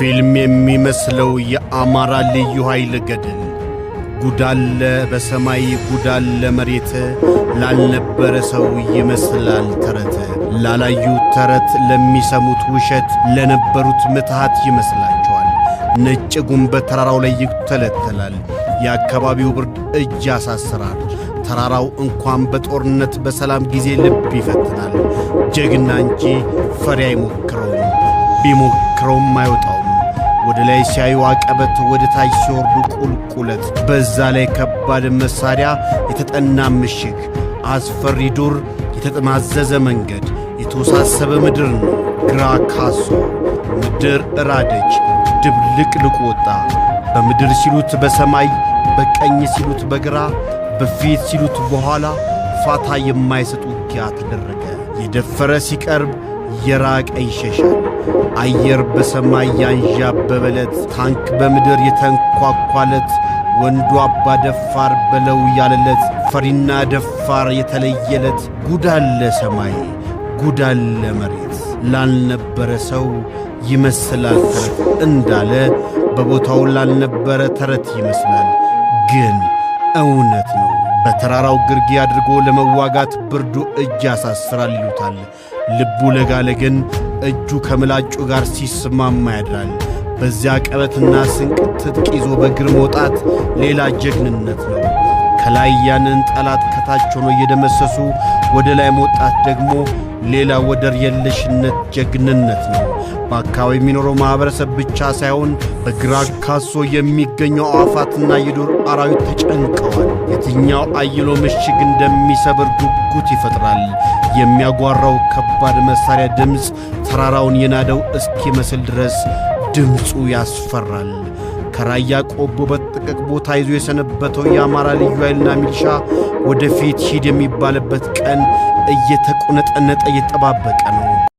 ፊልም የሚመስለው የአማራ ልዩ ኃይል ገድል ጉዳለ በሰማይ ጉዳለ መሬት ላልነበረ ሰው ይመስላል ተረት ላላዩት ተረት ለሚሰሙት ውሸት ለነበሩት ምትሃት ይመስላቸዋል። ነጭ ጉም በተራራው ላይ ይተለተላል። የአካባቢው ብርድ እጅ ያሳስራል። ተራራው እንኳን በጦርነት በሰላም ጊዜ ልብ ይፈትናል። ጀግና እንጂ ፈሪ አይሞክረውም፣ ቢሞክረውም አይወጣውም። ወደ ላይ ሲያዩ አቀበት፣ ወደ ታች ሲወርዱ ቁልቁለት። በዛ ላይ ከባድ መሳሪያ፣ የተጠና ምሽግ፣ አስፈሪ ዱር፣ የተጠማዘዘ መንገድ፣ የተወሳሰበ ምድር ነው። ግራ ካሶ ምድር እራደች፣ ድብልቅልቅ ወጣ። በምድር ሲሉት በሰማይ፣ በቀኝ ሲሉት በግራ፣ በፊት ሲሉት በኋላ ፋታ የማይሰጥ ውጊያ ተደረገ። የደፈረ ሲቀርብ የራቀ ይሸሻል። አየር በሰማይ ያንዣበበለት፣ ታንክ በምድር የተንኳኳለት፣ ወንዱ አባ ደፋር በለው ያለለት፣ ፈሪና ደፋር የተለየለት፣ ጉዳለ ሰማይ ጉዳለ መሬት ላልነበረ ሰው ይመስላል ተረት እንዳለ በቦታው ላልነበረ ተረት ይመስላል፣ ግን እውነት ነው። በተራራው ግርጌ አድርጎ ለመዋጋት ብርዱ እጅ ያሳስራል ይሉታል። ልቡ ለጋለ ግን እጁ ከምላጩ ጋር ሲስማማ ያድራል። በዚያ ቀበትና ስንቅ ትጥቅ ይዞ በእግር መውጣት ሌላ ጀግንነት ነው። ከላይ ያንን ጠላት ከታች ሆኖ እየደመሰሱ ወደ ላይ መውጣት ደግሞ ሌላ ወደር የለሽነት ጀግንነት ነው። በአካባቢ የሚኖረው ማኅበረሰብ ብቻ ሳይሆን በግራ ካሶ የሚገኘው አዕዋፋትና የዱር አራዊት ተጨንቀዋል። የትኛው አይሎ ምሽግ እንደሚሰብር ጉጉት ይፈጥራል። የሚያጓራው ከባድ መሣሪያ ድምፅ ተራራውን የናደው እስኪመስል ድረስ ድምፁ ያስፈራል። ከራያ ቆቦ በጥቅቅ ቦታ ይዞ የሰነበተው የአማራ ልዩ ኃይልና ሚሊሻ ወደፊት ሂድ የሚባልበት ቀን እየተቆነጠነጠ እየተጠባበቀ ነው።